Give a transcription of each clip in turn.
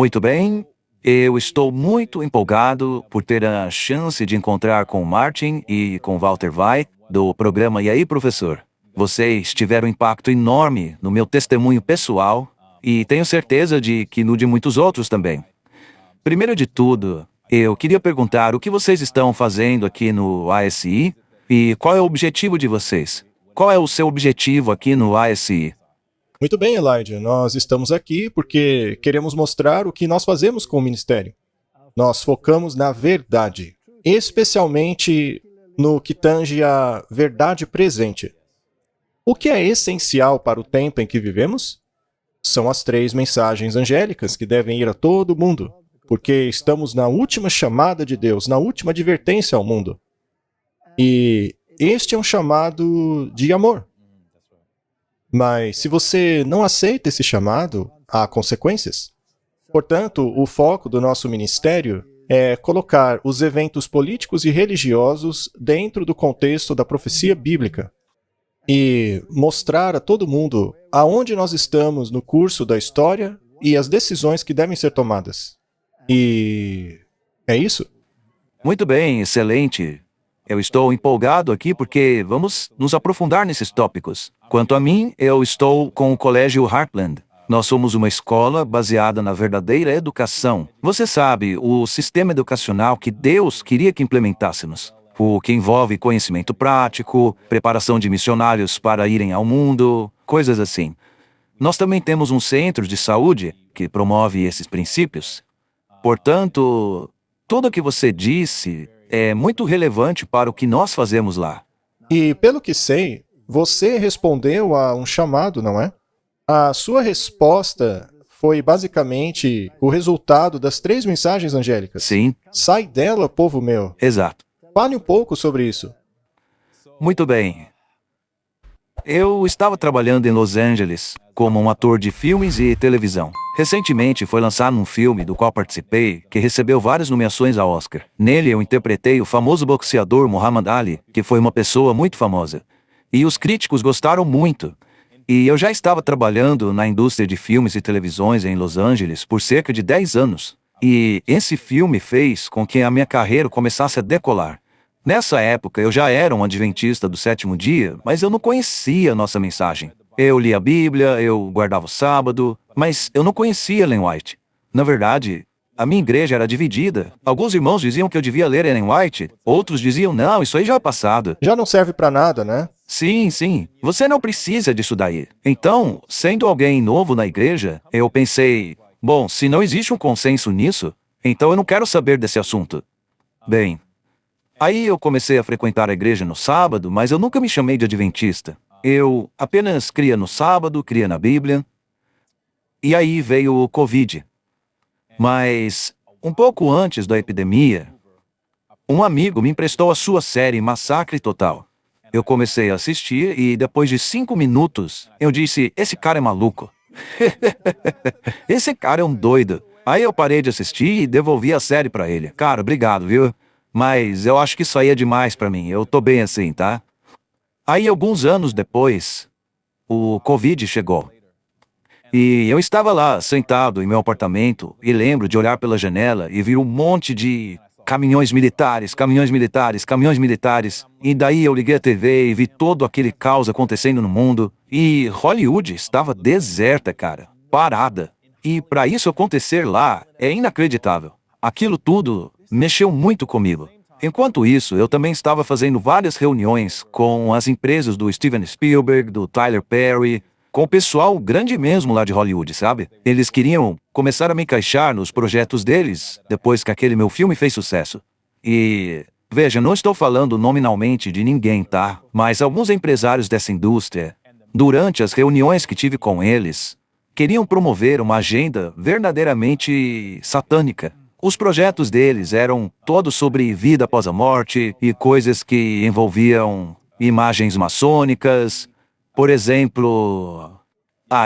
Muito bem, eu estou muito empolgado por ter a chance de encontrar com o Martin e com o Walter Vai, do programa E aí, Professor? Vocês tiveram um impacto enorme no meu testemunho pessoal e tenho certeza de que no de muitos outros também. Primeiro de tudo, eu queria perguntar o que vocês estão fazendo aqui no ASI e qual é o objetivo de vocês? Qual é o seu objetivo aqui no ASI? Muito bem, Elijah. Nós estamos aqui porque queremos mostrar o que nós fazemos com o ministério. Nós focamos na verdade, especialmente no que tange à verdade presente. O que é essencial para o tempo em que vivemos? São as 3 mensagens angélicas que devem ir a todo mundo, porque estamos na última chamada de Deus, na última advertência ao mundo. E este é um chamado de amor. Mas se você não aceita esse chamado, há consequências. Portanto, o foco do nosso ministério é colocar os eventos políticos e religiosos dentro do contexto da profecia bíblica e mostrar a todo mundo aonde nós estamos no curso da história e as decisões que devem ser tomadas. E é isso? Muito bem, excelente. Eu estou empolgado aqui porque vamos nos aprofundar nesses tópicos. Quanto a mim, eu estou com o Colégio Heartland. Nós somos uma escola baseada na verdadeira educação. Você sabe, o sistema educacional que Deus queria que implementássemos. O que envolve conhecimento prático, preparação de missionários para irem ao mundo, coisas assim. Nós também temos um centro de saúde que promove esses princípios. Portanto, tudo o que você disse é muito relevante para o que nós fazemos lá. E pelo que sei, você respondeu a um chamado, não é? A sua resposta foi basicamente o resultado das 3 mensagens angélicas. Sim, Sai dela, povo meu. exato. Fale um pouco sobre isso. Muito bem. Eu estava trabalhando em Los Angeles como um ator de filmes e televisão. Recentemente foi lançado um filme do qual participei, que recebeu várias nomeações ao Oscar. Nele eu interpretei o famoso boxeador Muhammad Ali, que foi uma pessoa muito famosa. E os críticos gostaram muito. E eu já estava trabalhando na indústria de filmes e televisões em Los Angeles por cerca de 10 anos. E esse filme fez com que a minha carreira começasse a decolar. Nessa época, eu já era um adventista do 7º dia, mas eu não conhecia a nossa mensagem. Eu lia a Bíblia, eu guardava o sábado, mas eu não conhecia Ellen White. Na verdade, a minha igreja era dividida. Alguns irmãos diziam que eu devia ler Ellen White, outros diziam, não, isso aí já é passado. Já não serve para nada, né? Sim, você não precisa disso daí. Então, sendo alguém novo na igreja, eu pensei, bom, se não existe um consenso nisso, então eu não quero saber desse assunto. Bem, aí eu comecei a frequentar a igreja no sábado, mas eu nunca me chamei de adventista. Eu apenas cria no sábado, cria na Bíblia. E aí veio o Covid. Mas, um pouco antes da epidemia, um amigo me emprestou a sua série Massacre Total. Eu comecei a assistir e depois de 5 minutos, eu disse, esse cara é maluco. Esse cara é um doido. Aí eu parei de assistir e devolvi a série pra ele. Cara, obrigado, viu? Mas eu acho que isso aí é demais pra mim. Eu tô bem assim, tá? Aí, alguns anos depois, o Covid chegou. E eu estava lá, sentado em meu apartamento, e lembro de olhar pela janela e ver um monte de caminhões militares, caminhões militares, caminhões militares. E daí eu liguei a TV e vi todo aquele caos acontecendo no mundo. E Hollywood estava deserta, cara, parada. E para isso acontecer lá, é inacreditável. Aquilo tudo mexeu muito comigo. Enquanto isso, eu também estava fazendo várias reuniões com as empresas do Steven Spielberg, do Tyler Perry, com o pessoal grande mesmo lá de Hollywood, sabe? Eles queriam começar a me encaixar nos projetos deles, depois que aquele meu filme fez sucesso. E, veja, não estou falando nominalmente de ninguém, tá? Mas alguns empresários dessa indústria, durante as reuniões que tive com eles, queriam promover uma agenda verdadeiramente satânica. Os projetos deles eram todos sobre vida após a morte e coisas que envolviam imagens maçônicas. Por exemplo...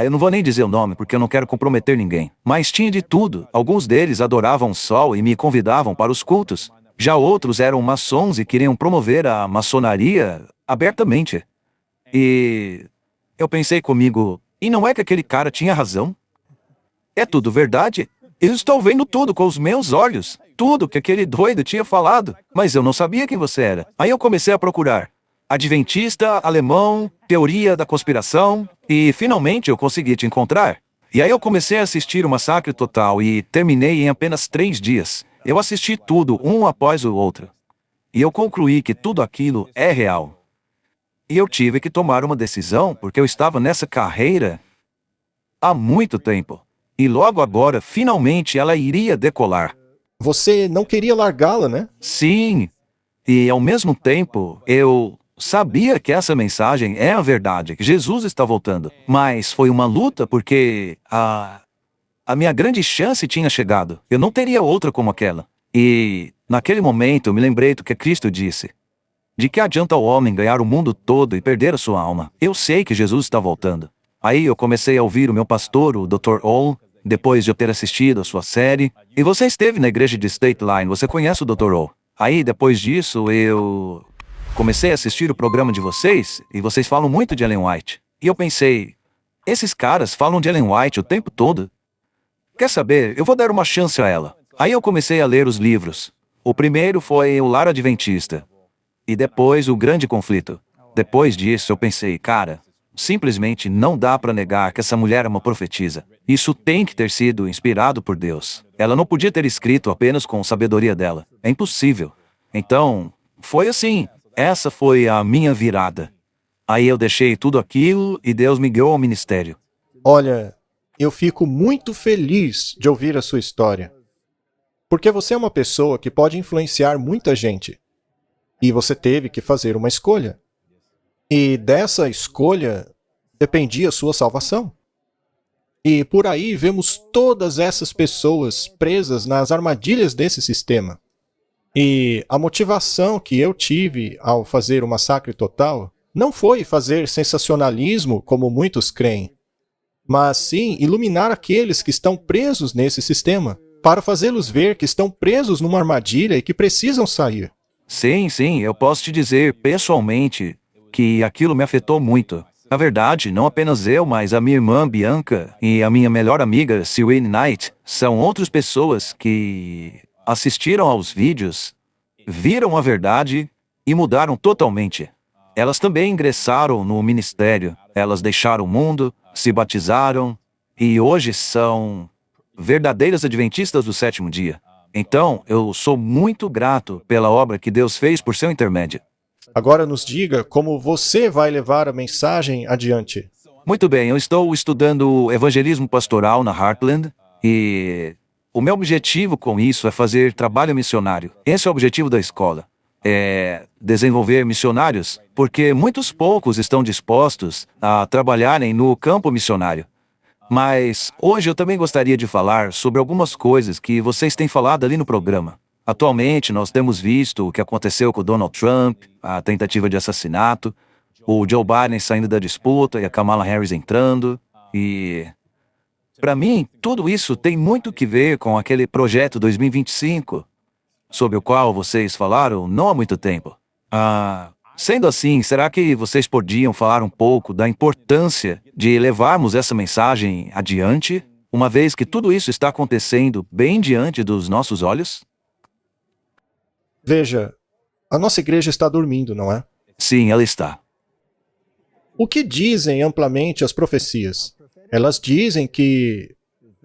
eu não vou nem dizer o nome porque eu não quero comprometer ninguém. Mas tinha de tudo. Alguns deles adoravam o sol e me convidavam para os cultos. Já outros eram maçons e queriam promover a maçonaria abertamente. E eu pensei comigo, e não é que aquele cara tinha razão? É tudo verdade? Eu estou vendo tudo com os meus olhos. Tudo que aquele doido tinha falado. Mas eu não sabia quem você era. Aí eu comecei a procurar. Adventista, alemão, teoria da conspiração. E finalmente eu consegui te encontrar. E aí eu comecei a assistir o Massacre Total e terminei em apenas 3 dias. Eu assisti tudo, um após o outro. E eu concluí que tudo aquilo é real. E eu tive que tomar uma decisão porque eu estava nessa carreira há muito tempo. E logo agora, finalmente, ela iria decolar. Você não queria largá-la, né? Sim. E ao mesmo tempo, eu sabia que essa mensagem é a verdade, que Jesus está voltando. Mas foi uma luta porque a minha grande chance tinha chegado. Eu não teria outra como aquela. E naquele momento eu me lembrei do que Cristo disse. De que adianta o homem ganhar o mundo todo e perder a sua alma? Eu sei que Jesus está voltando. Aí eu comecei a ouvir o meu pastor, o Dr. Ol, depois de eu ter assistido a sua série. E você esteve na igreja de State Line, você conhece o Dr. Ol. Aí depois disso eu comecei a assistir o programa de vocês e vocês falam muito de Ellen White. E eu pensei, esses caras falam de Ellen White o tempo todo. Quer saber, eu vou dar uma chance a ela. Aí eu comecei a ler os livros. O primeiro foi O Lar Adventista. E depois O Grande Conflito. Depois disso eu pensei, cara, simplesmente não dá para negar que essa mulher é uma profetisa. Isso tem que ter sido inspirado por Deus. Ela não podia ter escrito apenas com a sabedoria dela. É impossível. Então, foi assim. Essa foi a minha virada. Aí eu deixei tudo aquilo e Deus me guiou ao ministério. Olha, eu fico muito feliz de ouvir a sua história. Porque você é uma pessoa que pode influenciar muita gente. E você teve que fazer uma escolha. E dessa escolha dependia a sua salvação. E por aí vemos todas essas pessoas presas nas armadilhas desse sistema. E a motivação que eu tive ao fazer o Massacre Total não foi fazer sensacionalismo, como muitos creem, mas sim iluminar aqueles que estão presos nesse sistema, para fazê-los ver que estão presos numa armadilha e que precisam sair. Sim, eu posso te dizer pessoalmente que aquilo me afetou muito. Na verdade, não apenas eu, mas a minha irmã Bianca e a minha melhor amiga Sewin Knight são outras pessoas que assistiram aos vídeos, viram a verdade e mudaram totalmente. Elas também ingressaram no ministério, elas deixaram o mundo, se batizaram e hoje são verdadeiras adventistas do 7º dia. Então, eu sou muito grato pela obra que Deus fez por seu intermédio. Agora nos diga como você vai levar a mensagem adiante. Muito bem, eu estou estudando evangelismo pastoral na Heartland e o meu objetivo com isso é fazer trabalho missionário. Esse é o objetivo da escola. É desenvolver missionários, porque muitos poucos estão dispostos a trabalharem no campo missionário. Mas hoje eu também gostaria de falar sobre algumas coisas que vocês têm falado ali no programa. Atualmente nós temos visto o que aconteceu com o Donald Trump, a tentativa de assassinato, o Joe Biden saindo da disputa e a Kamala Harris entrando. E para mim, tudo isso tem muito que ver com aquele projeto 2025, sobre o qual vocês falaram não há muito tempo. Sendo assim, será que vocês podiam falar um pouco da importância de levarmos essa mensagem adiante, uma vez que tudo isso está acontecendo bem diante dos nossos olhos? Veja, a nossa igreja está dormindo, não é? Sim, ela está. O que dizem amplamente as profecias? Elas dizem que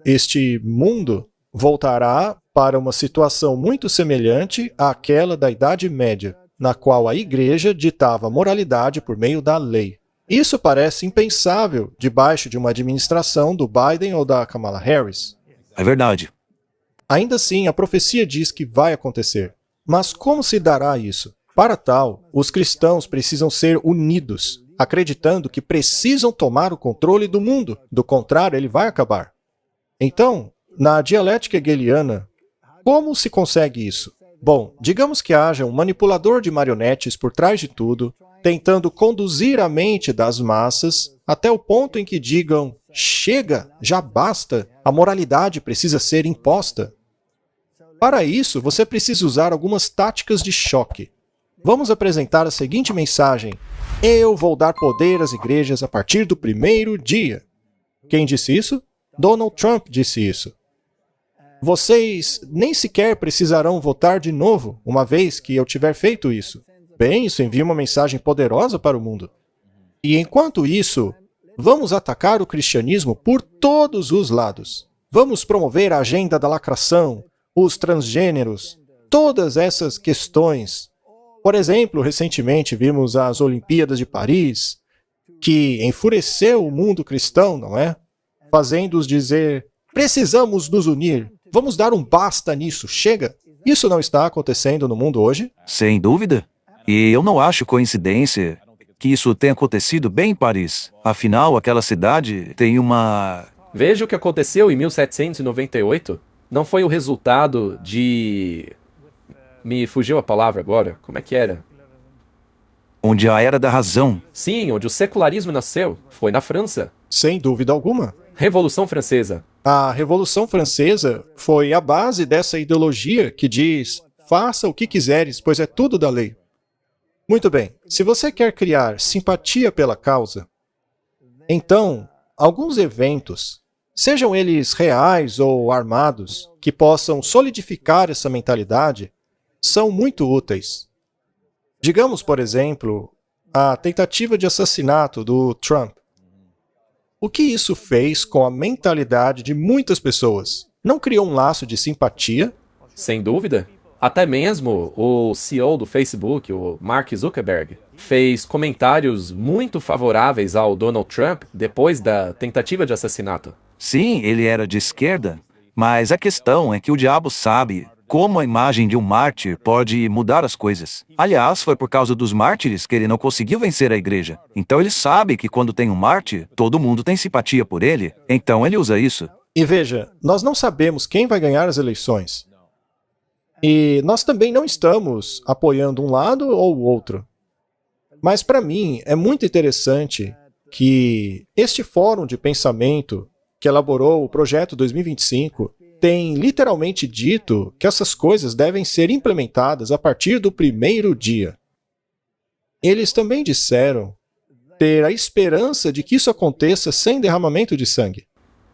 este mundo voltará para uma situação muito semelhante àquela da Idade Média, na qual a igreja ditava moralidade por meio da lei. Isso parece impensável debaixo de uma administração do Biden ou da Kamala Harris. É verdade. Ainda assim, a profecia diz que vai acontecer. Mas como se dará isso? Para tal, os cristãos precisam ser unidos, acreditando que precisam tomar o controle do mundo, do contrário, ele vai acabar. Então, na dialética hegeliana, como se consegue isso? Bom, digamos que haja um manipulador de marionetes por trás de tudo, tentando conduzir a mente das massas até o ponto em que digam: chega, já basta, a moralidade precisa ser imposta. Para isso, você precisa usar algumas táticas de choque. Vamos apresentar a seguinte mensagem: eu vou dar poder às igrejas a partir do 1º dia. Quem disse isso? Donald Trump disse isso. vocês nem sequer precisarão votar de novo, uma vez que eu tiver feito isso. Bem, isso envia uma mensagem poderosa para o mundo. E enquanto isso, vamos atacar o cristianismo por todos os lados. Vamos promover a agenda da lacração, os transgêneros, todas essas questões. Por exemplo, recentemente vimos as Olimpíadas de Paris, que enfureceu o mundo cristão, não é? Fazendo-os dizer, precisamos nos unir, vamos dar um basta nisso, chega. Isso não está acontecendo no mundo hoje? Sem dúvida. E eu não acho coincidência que isso tenha acontecido bem em Paris. Afinal, aquela cidade tem uma... Veja o que aconteceu em 1798. Não foi o resultado de... Me fugiu a palavra agora. Como é que era? onde a era da razão. Sim, onde o secularismo nasceu. Foi na França. Sem dúvida alguma. Revolução Francesa. A Revolução Francesa foi a base dessa ideologia que diz: faça o que quiseres, pois é tudo da lei. Muito bem, se você quer criar simpatia pela causa, então, alguns eventos, sejam eles reais ou armados, que possam solidificar essa mentalidade, são muito úteis. Digamos, por exemplo, a tentativa de assassinato do Trump. O que isso fez com a mentalidade de muitas pessoas? Não criou um laço de simpatia? Sem dúvida. Até mesmo o CEO do Facebook, o Mark Zuckerberg, fez comentários muito favoráveis ao Donald Trump depois da tentativa de assassinato. Sim, ele era de esquerda, mas a questão é que o diabo sabe como a imagem de um mártir pode mudar as coisas. Aliás, foi por causa dos mártires que ele não conseguiu vencer a igreja. Então ele sabe que quando tem um mártir, todo mundo tem simpatia por ele, então ele usa isso. E veja, nós não sabemos quem vai ganhar as eleições. E nós também não estamos apoiando um lado ou o outro. Mas para mim é muito interessante que este fórum de pensamento que elaborou o Projeto 2025 tem literalmente dito que essas coisas devem ser implementadas a partir do primeiro dia. Eles também disseram ter a esperança de que isso aconteça sem derramamento de sangue.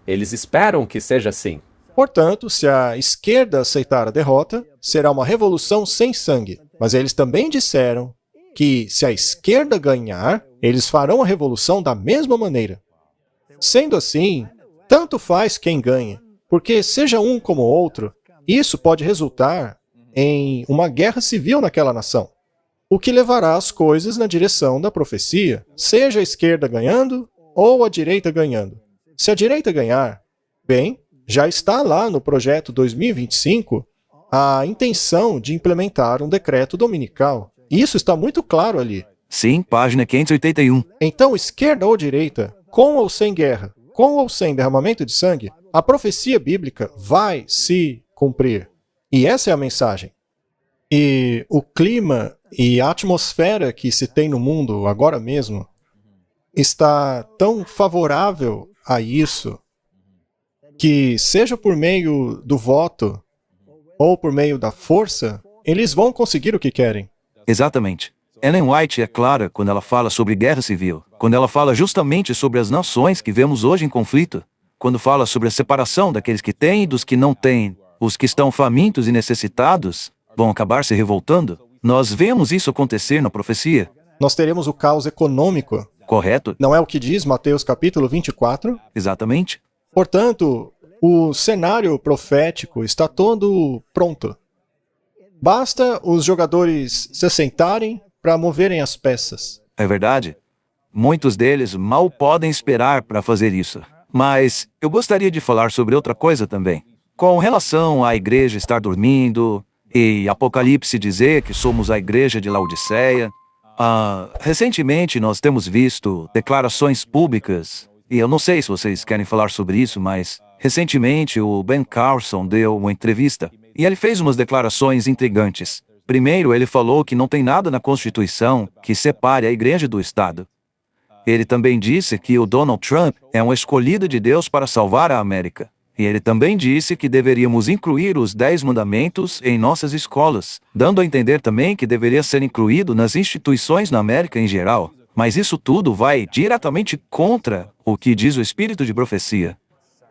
Eles esperam que seja assim. Portanto, se a esquerda aceitar a derrota, será uma revolução sem sangue. Mas eles também disseram que, se a esquerda ganhar, eles farão a revolução da mesma maneira. Sendo assim, tanto faz quem ganha, porque seja um como o outro, isso pode resultar em uma guerra civil naquela nação, o que levará as coisas na direção da profecia, seja a esquerda ganhando ou a direita ganhando. Se a direita ganhar, bem, já está lá no Projeto 2025 a intenção de implementar um decreto dominical. Isso está muito claro ali. Sim, página 581. Então, esquerda ou direita, com ou sem guerra, com ou sem derramamento de sangue, a profecia bíblica vai se cumprir. E essa é a mensagem. E o clima e a atmosfera que se tem no mundo agora mesmo está tão favorável a isso que, seja por meio do voto ou por meio da força, eles vão conseguir o que querem. Exatamente. Ellen White é clara quando ela fala sobre guerra civil, quando ela fala justamente sobre as nações que vemos hoje em conflito, quando fala sobre a separação daqueles que têm e dos que não têm. Os que estão famintos e necessitados vão acabar se revoltando. Nós vemos isso acontecer na profecia. Nós teremos o caos econômico. Correto? Não é o que diz Mateus capítulo 24? Exatamente. Portanto, o cenário profético está todo pronto. Basta os jogadores se assentarem para moverem as peças. É verdade. Muitos deles mal podem esperar para fazer isso. Mas eu gostaria de falar sobre outra coisa também. Com relação à igreja estar dormindo e Apocalipse dizer que somos a igreja de Laodiceia, recentemente nós temos visto declarações públicas, e eu não sei se vocês querem falar sobre isso, mas recentemente o Ben Carson deu uma entrevista e ele fez umas declarações intrigantes. Primeiro, ele falou que não tem nada na Constituição que separe a igreja do Estado. Ele também disse que o Donald Trump é um escolhido de Deus para salvar a América. E ele também disse que deveríamos incluir os 10 mandamentos em nossas escolas, dando a entender também que deveria ser incluído nas instituições na América em geral. Mas isso tudo vai diretamente contra o que diz o Espírito de profecia.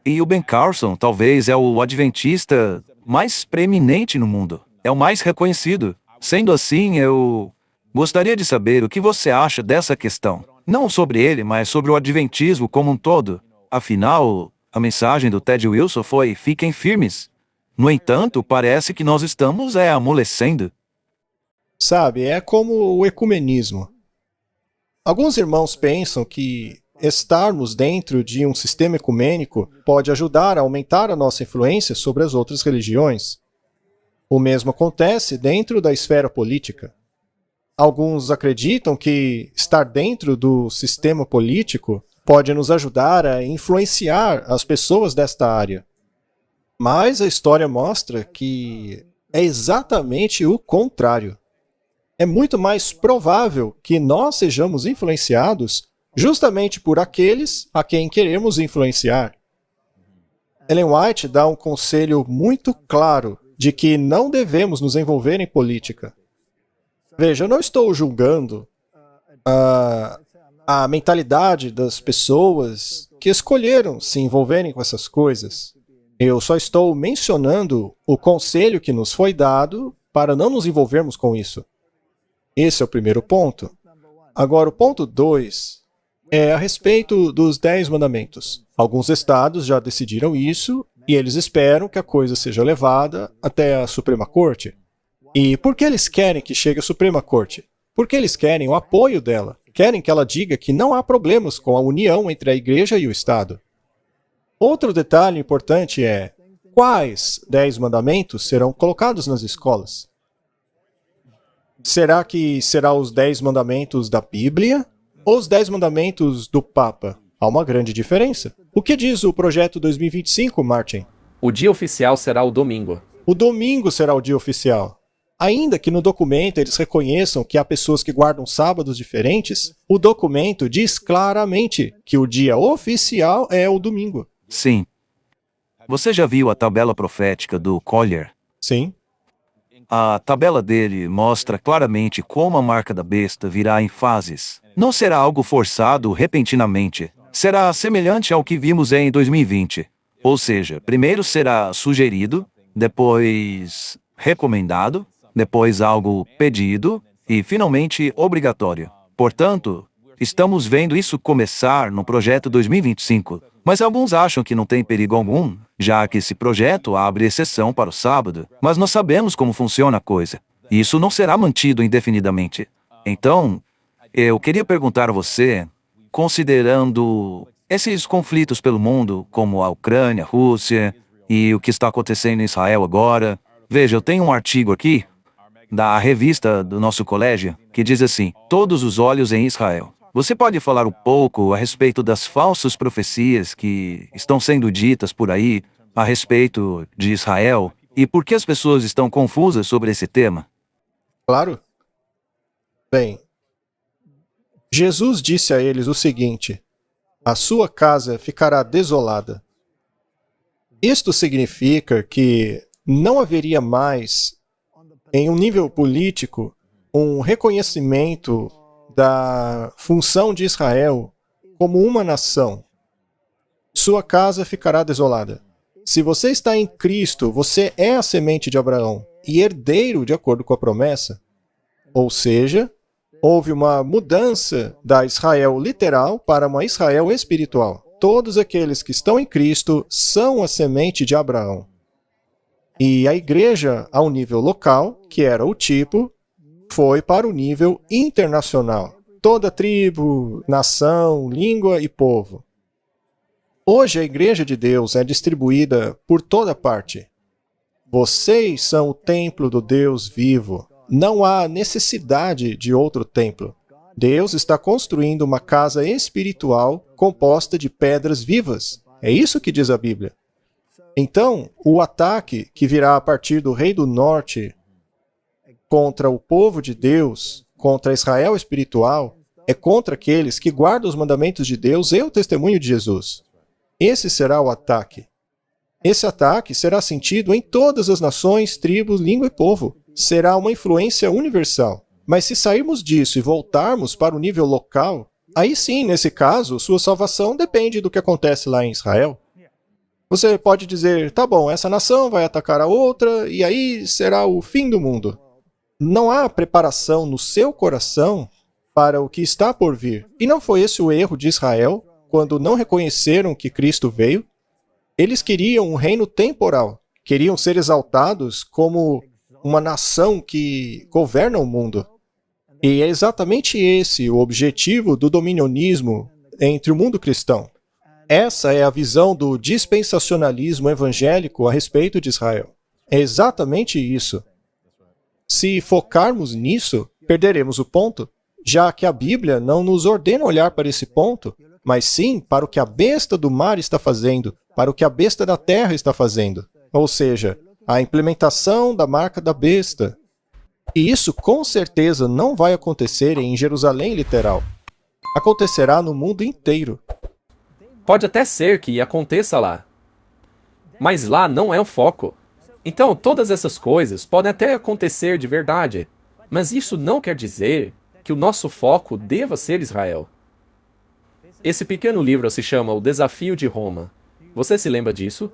E o Ben Carson talvez é o adventista mais preeminente no mundo. É o mais reconhecido. Sendo assim, eu gostaria de saber o que você acha dessa questão. Não sobre ele, mas sobre o adventismo como um todo. Afinal, a mensagem do Ted Wilson foi: fiquem firmes. No entanto, parece que nós estamos amolecendo. Sabe, é como o ecumenismo. Alguns irmãos pensam que estarmos dentro de um sistema ecumênico pode ajudar a aumentar a nossa influência sobre as outras religiões. O mesmo acontece dentro da esfera política. Alguns acreditam que estar dentro do sistema político pode nos ajudar a influenciar as pessoas desta área. Mas a história mostra que é exatamente o contrário. É muito mais provável que nós sejamos influenciados justamente por aqueles a quem queremos influenciar. Ellen White dá um conselho muito claro de que não devemos nos envolver em política. Veja, eu não estou julgando a mentalidade das pessoas que escolheram se envolverem com essas coisas. Eu só estou mencionando o conselho que nos foi dado para não nos envolvermos com isso. Esse é o primeiro ponto. Agora, o ponto 2 é a respeito dos 10 mandamentos. Alguns estados já decidiram isso e eles esperam que a coisa seja levada até a Suprema Corte. E por que eles querem que chegue à Suprema Corte? Porque eles querem o apoio dela. Querem que ela diga que não há problemas com a união entre a igreja e o Estado. Outro detalhe importante é: quais 10 mandamentos serão colocados nas escolas? Será que será os 10 mandamentos da Bíblia ou os 10 mandamentos do Papa? Há uma grande diferença. O que diz o projeto 2025, Martin? O dia oficial será o domingo. O domingo será o dia oficial. Ainda que no documento eles reconheçam que há pessoas que guardam sábados diferentes, o documento diz claramente que o dia oficial é o domingo. Sim. Você já viu a tabela profética do Collier? Sim. A tabela dele mostra claramente como a marca da besta virá em fases. Não será algo forçado repentinamente. Será semelhante ao que vimos em 2020. Ou seja, primeiro será sugerido, depois recomendado, depois algo pedido e, finalmente, obrigatório. Portanto, estamos vendo isso começar no projeto 2025. Mas alguns acham que não tem perigo algum, já que esse projeto abre exceção para o sábado. Mas nós sabemos como funciona a coisa. E isso não será mantido indefinidamente. Então, eu queria perguntar a você, considerando esses conflitos pelo mundo, como a Ucrânia, a Rússia e o que está acontecendo em Israel agora. Veja, eu tenho um artigo aqui da revista do nosso colégio que diz assim: todos os olhos em Israel. Você pode falar um pouco a respeito das falsas profecias que estão sendo ditas por aí a respeito de Israel e por que as pessoas estão confusas sobre esse tema? Claro. Bem, Jesus disse a eles o seguinte: a sua casa ficará desolada. Isto significa que não haveria mais, em um nível político, um reconhecimento da função de Israel como uma nação. Sua casa ficará desolada. Se você está em Cristo, você é a semente de Abraão e herdeiro de acordo com a promessa. Ou seja, houve uma mudança da Israel literal para uma Israel espiritual. Todos aqueles que estão em Cristo são a semente de Abraão. E a igreja, ao nível local, que era o tipo, foi para o nível internacional. Toda tribo, nação, língua e povo. Hoje a igreja de Deus é distribuída por toda parte. Vocês são o templo do Deus vivo. Não há necessidade de outro templo. Deus está construindo uma casa espiritual composta de pedras vivas. É isso que diz a Bíblia. Então, o ataque que virá a partir do rei do norte contra o povo de Deus, contra Israel espiritual, é contra aqueles que guardam os mandamentos de Deus e o testemunho de Jesus. Esse será o ataque. Esse ataque será sentido em todas as nações, tribos, língua e povo. Será uma influência universal. Mas se sairmos disso e voltarmos para o nível local, aí sim, nesse caso, sua salvação depende do que acontece lá em Israel. Você pode dizer, tá bom, essa nação vai atacar a outra e aí será o fim do mundo. Não há preparação no seu coração para o que está por vir. E não foi esse o erro de Israel quando não reconheceram que Cristo veio? Eles queriam um reino temporal, queriam ser exaltados como uma nação que governa o mundo. E é exatamente esse o objetivo do dominionismo entre o mundo cristão. Essa é a visão do dispensacionalismo evangélico a respeito de Israel. É exatamente isso. Se focarmos nisso, perderemos o ponto, já que a Bíblia não nos ordena olhar para esse ponto, mas sim para o que a besta do mar está fazendo, para o que a besta da terra está fazendo. Ou seja, a implementação da marca da besta. E isso com certeza não vai acontecer em Jerusalém literal. Acontecerá no mundo inteiro. Pode até ser que aconteça lá, mas lá não é o foco. Então, todas essas coisas podem até acontecer de verdade, mas isso não quer dizer que o nosso foco deva ser Israel. Esse pequeno livro se chama O Desafio de Roma. Você se lembra disso?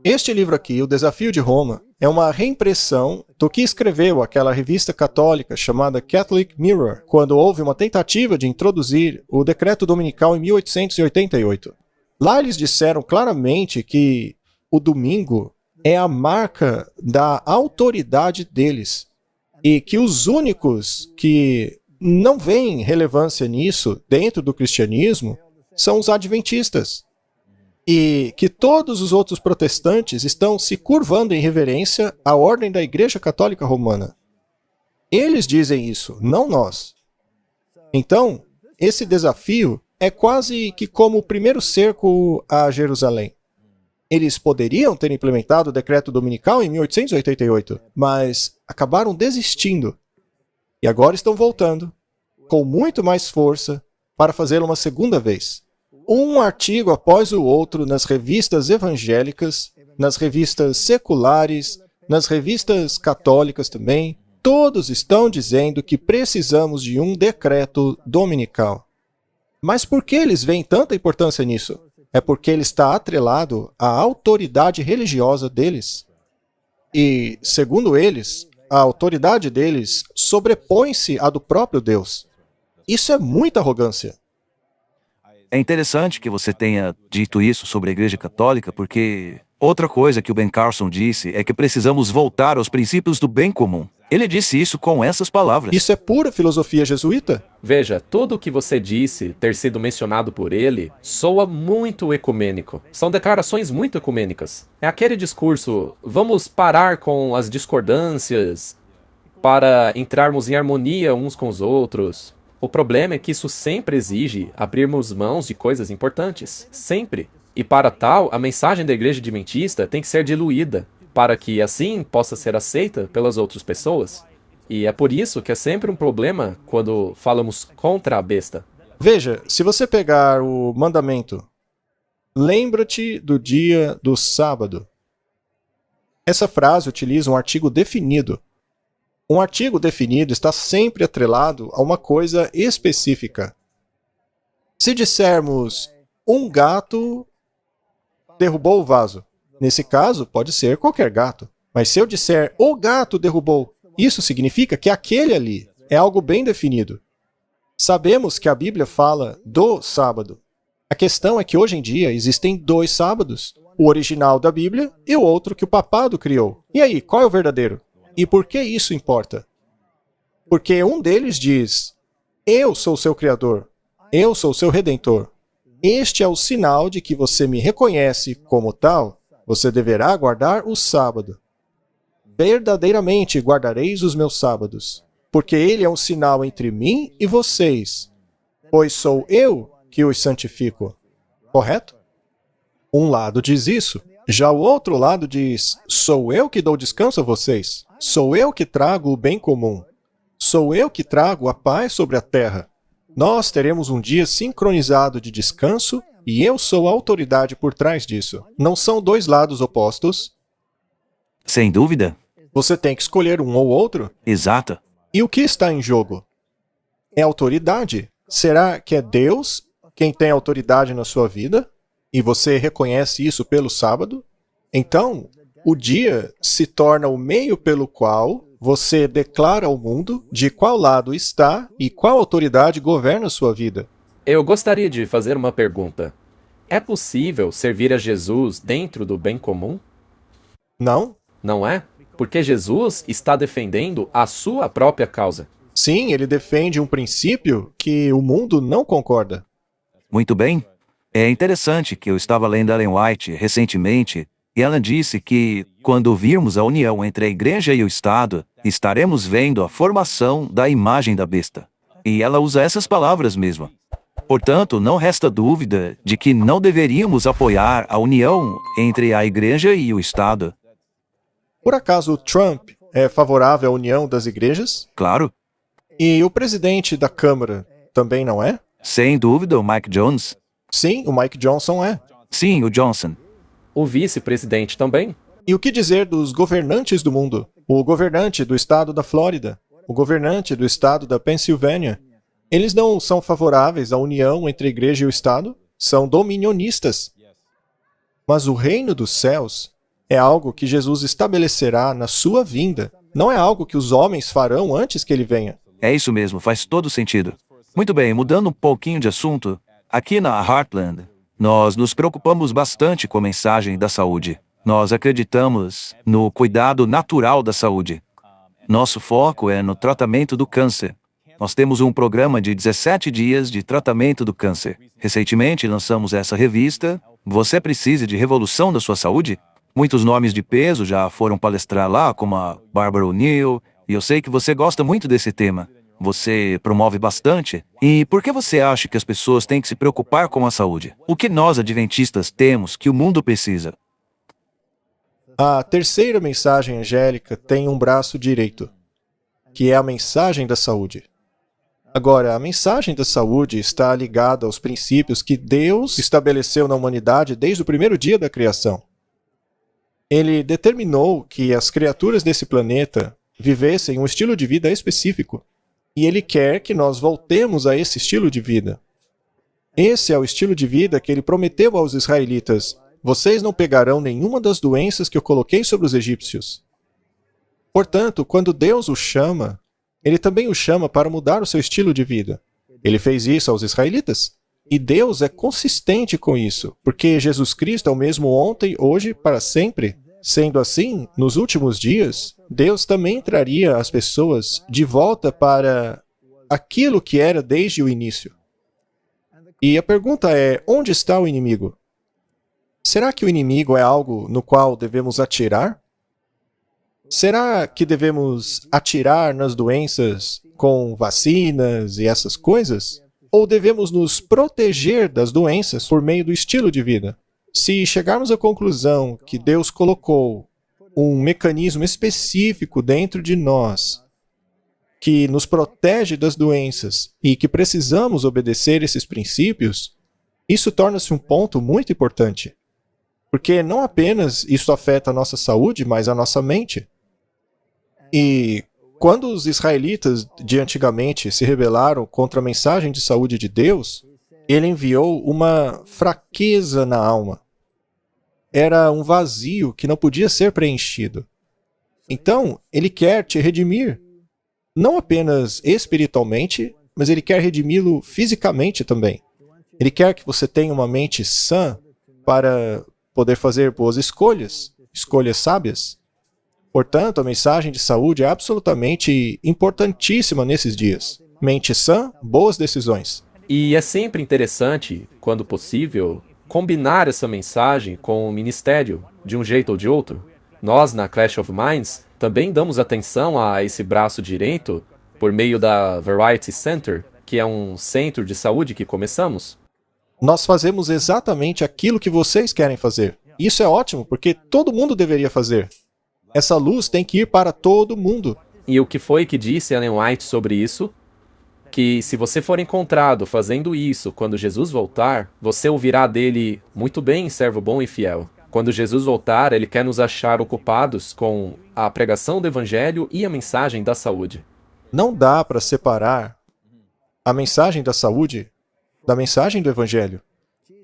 Este livro aqui, O Desafio de Roma, é uma reimpressão do que escreveu aquela revista católica chamada Catholic Mirror, quando houve uma tentativa de introduzir o decreto dominical em 1888. Lá eles disseram claramente que o domingo é a marca da autoridade deles e que os únicos que não veem relevância nisso dentro do cristianismo são os adventistas. E que todos os outros protestantes estão se curvando em reverência à ordem da Igreja Católica Romana. Eles dizem isso, não nós. Então, esse desafio é quase que como o primeiro cerco a Jerusalém. Eles poderiam ter implementado o decreto dominical em 1888, mas acabaram desistindo. E agora estão voltando, com muito mais força, para fazê-lo uma segunda vez. Um artigo após o outro nas revistas evangélicas, nas revistas seculares, nas revistas católicas também, todos estão dizendo que precisamos de um decreto dominical. Mas por que eles veem tanta importância nisso? É porque ele está atrelado à autoridade religiosa deles. E, segundo eles, a autoridade deles sobrepõe-se à do próprio Deus. Isso é muita arrogância. É interessante que você tenha dito isso sobre a Igreja Católica, porque outra coisa que o Ben Carson disse é que precisamos voltar aos princípios do bem comum. Ele disse isso com essas palavras. Isso é pura filosofia jesuíta? Veja, tudo o que você disse ter sido mencionado por ele soa muito ecumênico. São declarações muito ecumênicas. É aquele discurso, vamos parar com as discordâncias para entrarmos em harmonia uns com os outros. O problema é que isso sempre exige abrirmos mãos de coisas importantes. Sempre. E para tal, a mensagem da Igreja Adventista tem que ser diluída, para que assim possa ser aceita pelas outras pessoas. E é por isso que é sempre um problema quando falamos contra a besta. Veja, se você pegar o mandamento, lembra-te do dia do sábado. Essa frase utiliza um artigo definido. Um artigo definido está sempre atrelado a uma coisa específica. Se dissermos, um gato derrubou o vaso, nesse caso pode ser qualquer gato. Mas se eu disser, o gato derrubou, isso significa que aquele ali é algo bem definido. Sabemos que a Bíblia fala do sábado. A questão é que hoje em dia existem dois sábados, o original da Bíblia e o outro que o papado criou. E aí, qual é o verdadeiro? E por que isso importa? Porque um deles diz, eu sou seu Criador, eu sou seu Redentor. Este é o sinal de que você me reconhece como tal, você deverá guardar o sábado. Verdadeiramente guardareis os meus sábados, porque ele é um sinal entre mim e vocês, pois sou eu que os santifico. Correto? Um lado diz isso, já o outro lado diz, sou eu que dou descanso a vocês. Sou eu que trago o bem comum. Sou eu que trago a paz sobre a terra. Nós teremos um dia sincronizado de descanso e eu sou a autoridade por trás disso. Não são dois lados opostos. Sem dúvida. Você tem que escolher um ou outro. Exato. E o que está em jogo? É autoridade. Será que é Deus quem tem autoridade na sua vida? e você reconhece isso pelo sábado, então o dia se torna o meio pelo qual você declara ao mundo de qual lado está e qual autoridade governa a sua vida. Eu gostaria de fazer uma pergunta. É possível servir a Jesus dentro do bem comum? Não? Não é? Porque Jesus está defendendo a sua própria causa. Sim, ele defende um princípio que o mundo não concorda. Muito bem. É interessante que eu estava lendo Ellen White recentemente, e ela disse que, quando virmos a união entre a igreja e o Estado, estaremos vendo a formação da imagem da besta. E ela usa essas palavras mesmo. Portanto, não resta dúvida de que não deveríamos apoiar a união entre a igreja e o Estado. Por acaso Trump é favorável à união das igrejas? Claro, E o presidente da Câmara também não é? sem dúvida, o Mike Jones. Sim, o Mike Johnson é. Sim, o Johnson. O vice-presidente também? E o que dizer dos governantes do mundo? O governante do estado da Flórida, o governante do estado da Pensilvânia. Eles não são favoráveis à união entre a igreja e o Estado? São dominionistas. Mas o reino dos céus é algo que Jesus estabelecerá na sua vinda. Não é algo que os homens farão antes que ele venha. É isso mesmo, faz todo sentido. Muito bem, mudando um pouquinho de assunto, aqui na Heartland, nós nos preocupamos bastante com a mensagem da saúde. Nós acreditamos no cuidado natural da saúde. Nosso foco é no tratamento do câncer. Nós temos um programa de 17 dias de tratamento do câncer. Recentemente lançamos essa revista. Você precisa de revolução da sua saúde? Muitos nomes de peso já foram palestrar lá, como a Barbara O'Neill, e eu sei que você gosta muito desse tema. Você promove bastante. E por que você acha que as pessoas têm que se preocupar com a saúde? O que nós, adventistas, temos que o mundo precisa? A terceira mensagem angélica tem um braço direito, que é a mensagem da saúde. Agora, a mensagem da saúde está ligada aos princípios que Deus estabeleceu na humanidade desde o primeiro dia da criação. Ele determinou que as criaturas desse planeta vivessem um estilo de vida específico. E ele quer que nós voltemos a esse estilo de vida. Esse é o estilo de vida que ele prometeu aos israelitas. Vocês não pegarão nenhuma das doenças que eu coloquei sobre os egípcios. Portanto, quando Deus o chama, ele também o chama para mudar o seu estilo de vida. Ele fez isso aos israelitas. E Deus é consistente com isso, porque Jesus Cristo é o mesmo ontem, hoje, para sempre. Sendo assim, nos últimos dias, Deus também traria as pessoas de volta para aquilo que era desde o início. E a pergunta é, onde está o inimigo? Será que o inimigo é algo no qual devemos atirar? Será que devemos atirar nas doenças com vacinas e essas coisas? Ou devemos nos proteger das doenças por meio do estilo de vida? Se chegarmos à conclusão que Deus colocou um mecanismo específico dentro de nós que nos protege das doenças e que precisamos obedecer esses princípios, isso torna-se um ponto muito importante. Porque não apenas isso afeta a nossa saúde, mas a nossa mente. E quando os israelitas de antigamente se rebelaram contra a mensagem de saúde de Deus, ele enviou uma fraqueza na alma. Era um vazio que não podia ser preenchido. Então, ele quer te redimir. Não apenas espiritualmente, mas ele quer redimi-lo fisicamente também. Ele quer que você tenha uma mente sã para poder fazer boas escolhas, escolhas sábias. Portanto, a mensagem de saúde é absolutamente importantíssima nesses dias. Mente sã, boas decisões. E é sempre interessante, quando possível, combinar essa mensagem com o ministério, de um jeito ou de outro. Nós, na Clash of Minds, também damos atenção a esse braço direito por meio da Variety Center, que é um centro de saúde que começamos. Nós fazemos exatamente aquilo que vocês querem fazer. Isso é ótimo, porque todo mundo deveria fazer. Essa luz tem que ir para todo mundo. E o que foi que disse Ellen White sobre isso? Que se você for encontrado fazendo isso quando Jesus voltar, você ouvirá dele, muito bem, servo bom e fiel. Quando Jesus voltar, ele quer nos achar ocupados com a pregação do evangelho e a mensagem da saúde. Não dá para separar a mensagem da saúde da mensagem do evangelho.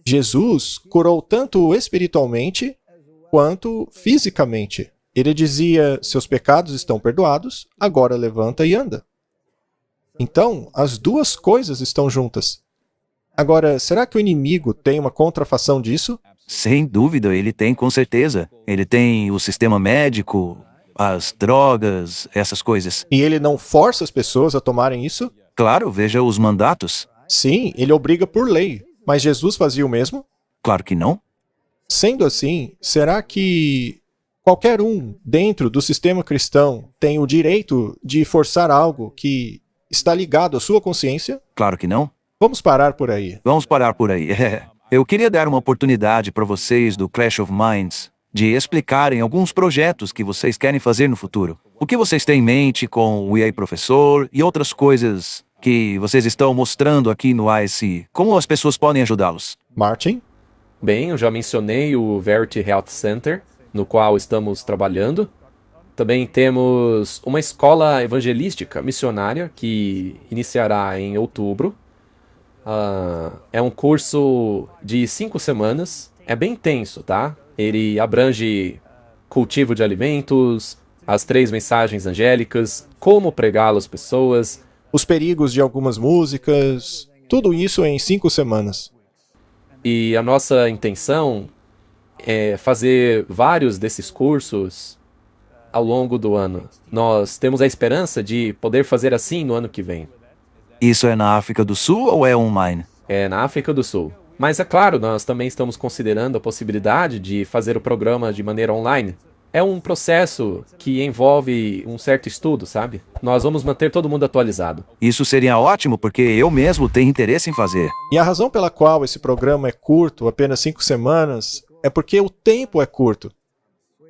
Jesus curou tanto espiritualmente quanto fisicamente. Ele dizia: seus pecados estão perdoados, agora levanta e anda. Então, as duas coisas estão juntas. Agora, será que o inimigo tem uma contrafação disso? Sem dúvida, ele tem, com certeza. Ele tem o sistema médico, as drogas, essas coisas. E ele não força as pessoas a tomarem isso? Claro, veja os mandatos. Sim, ele obriga por lei. Mas Jesus fazia o mesmo? Claro que não. Sendo assim, será que qualquer um dentro do sistema cristão tem o direito de forçar algo que está ligado à sua consciência? Claro que não. Vamos parar por aí. Vamos parar por aí. Eu queria dar uma oportunidade para vocês do Clash of Minds de explicarem alguns projetos que vocês querem fazer no futuro. O que vocês têm em mente com o EA Professor e outras coisas que vocês estão mostrando aqui no ISE. Como as pessoas podem ajudá-los? Martin? Bem, eu já mencionei o Verity Health Center, no qual estamos trabalhando. Também temos uma escola evangelística missionária que iniciará em outubro. É um curso de 5 semanas. É bem intenso, tá? Ele abrange cultivo de alimentos, as 3 mensagens angélicas, como pregá-lo às pessoas, os perigos de algumas músicas, tudo isso em 5 semanas. E a nossa intenção é fazer vários desses cursos ao longo do ano. Nós temos a esperança de poder fazer assim no ano que vem. Isso é na África do Sul ou é online? É na África do Sul. Mas é claro, nós também estamos considerando a possibilidade de fazer o programa de maneira online. É um processo que envolve um certo estudo, sabe? Nós vamos manter todo mundo atualizado. Isso seria ótimo, porque eu mesmo tenho interesse em fazer. E a razão pela qual esse programa é curto, apenas 5 semanas, é porque o tempo é curto.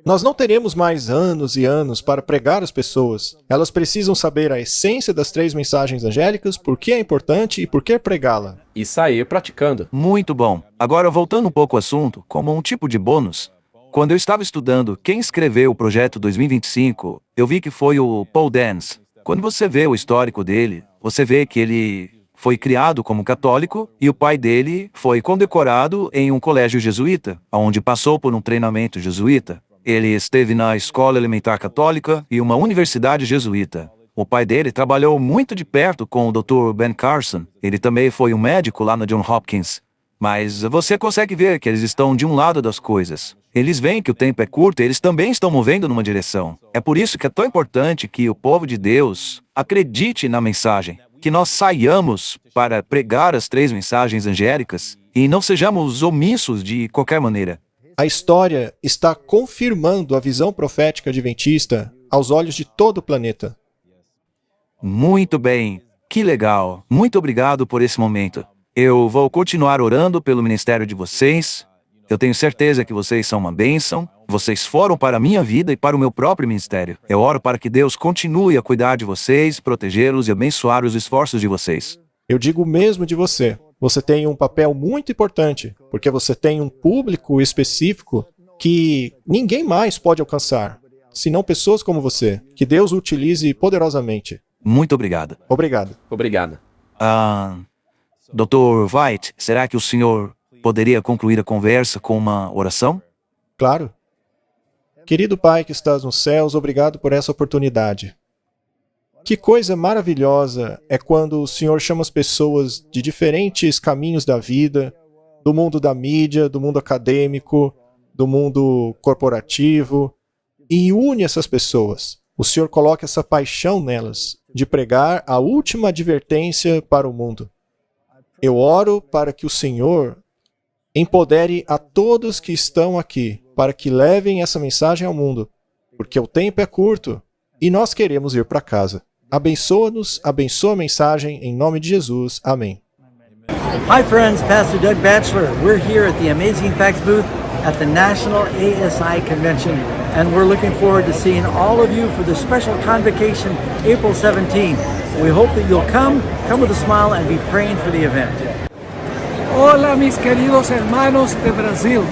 Nós não teremos mais anos e anos para pregar às pessoas. Elas precisam saber a essência das 3 mensagens angélicas, por que é importante e por que pregá-la. E sair praticando. Muito bom. Agora, voltando um pouco ao assunto, como um tipo de bônus, quando eu estava estudando quem escreveu o Projeto 2025, eu vi que foi o Paul Dance. Quando você vê o histórico dele, você vê que ele foi criado como católico e o pai dele foi condecorado em um colégio jesuíta, onde passou por um treinamento jesuíta. Ele esteve na escola elementar católica e uma universidade jesuíta. O pai dele trabalhou muito de perto com o Dr. Ben Carson. Ele também foi um médico lá na Johns Hopkins. Mas você consegue ver que eles estão de um lado das coisas. Eles veem que o tempo é curto e eles também estão movendo numa direção. É por isso que é tão importante que o povo de Deus acredite na mensagem, que nós saiamos para pregar as 3 mensagens angélicas e não sejamos omissos de qualquer maneira. A história está confirmando a visão profética adventista aos olhos de todo o planeta. Muito bem. Que legal. Muito obrigado por esse momento. Eu vou continuar orando pelo ministério de vocês. Eu tenho certeza que vocês são uma bênção. Vocês foram para a minha vida e para o meu próprio ministério. Eu oro para que Deus continue a cuidar de vocês, protegê-los e abençoar os esforços de vocês. Eu digo o mesmo de você. Você tem um papel muito importante, porque você tem um público específico que ninguém mais pode alcançar, senão pessoas como você. Que Deus o utilize poderosamente. Muito obrigado. Obrigado. Obrigado. Dr. White, será que o senhor poderia concluir a conversa com uma oração? Claro. Querido Pai que estás nos céus, obrigado por essa oportunidade. Que coisa maravilhosa é quando o Senhor chama as pessoas de diferentes caminhos da vida, do mundo da mídia, do mundo acadêmico, do mundo corporativo, e une essas pessoas. O Senhor coloca essa paixão nelas, de pregar a última advertência para o mundo. Eu oro para que o Senhor empodere a todos que estão aqui, para que levem essa mensagem ao mundo, porque o tempo é curto e nós queremos ir para casa. Abençoa-nos, abençoa a mensagem, em nome de Jesus. Amém. Hi friends, Pastor Doug Batchelor. We're here at the Amazing Facts booth at the National ASI Convention, and we're looking forward to seeing all of you for the special convocation April 17. We hope that you'll come with a smile, and be praying for the event. Hola mis queridos hermanos de Brasil.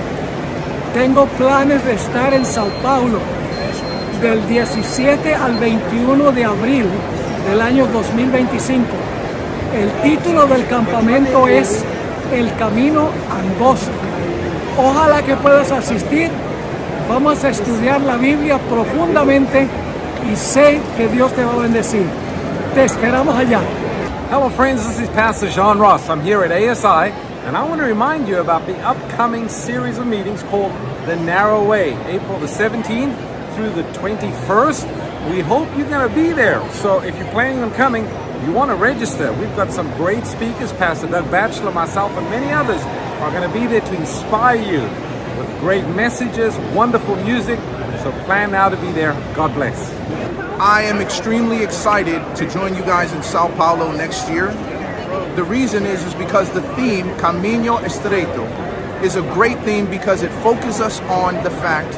Tengo planes de estar en Sao Paulo del 17 al 21 de abril del año 2025. El título del campamento es El Camino Angosto. Ojalá que puedas asistir. Vamos a estudiar la Biblia profundamente y sé que Dios te va a bendecir. Te esperamos allá. Hello friends, this is Pastor John Ross. I'm here at ASI, and I want to remind you about the upcoming series of meetings called The Narrow Way, April the 17th through the 21st. We hope you're going to be there. So if you're planning on coming, you want to register. We've got some great speakers, Pastor Doug Batchelor, myself, and many others are going to be there to inspire you with great messages, wonderful music. So plan now to be there. God bless. I am extremely excited to join you guys in Sao Paulo next year. The reason is because the theme, Camino Estreito, is a great theme because it focuses us on the fact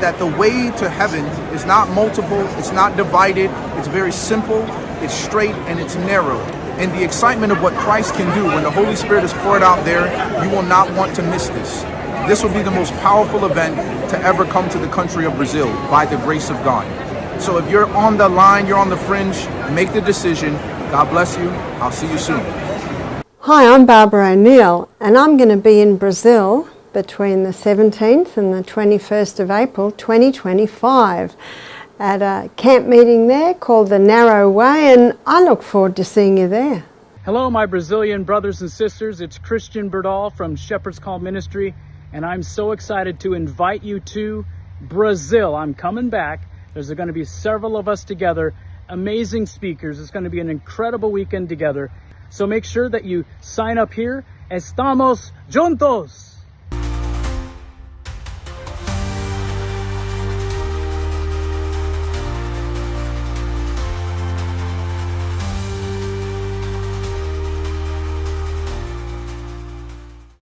that the way to heaven is not multiple, it's not divided, it's very simple, it's straight, and it's narrow. And the excitement of what Christ can do when the Holy Spirit is poured out there, you will not want to miss this. This will be the most powerful event to ever come to the country of Brazil by the grace of God. So if you're on the line, you're on the fringe, make the decision. God bless you. I'll see you soon. Hi, I'm Barbara O'Neill, and I'm going to be in Brazil between the 17th and the 21st of April 2025 at a camp meeting there called The Narrow Way, and I look forward to seeing you there. Hello, my Brazilian brothers and sisters. It's Christian Berdal from Shepherd's Call Ministry, and I'm so excited to invite you to Brazil. I'm coming back. There's going to be several of us together, amazing speakers. It's going to be an incredible weekend together. So make sure that you sign up here. Estamos juntos!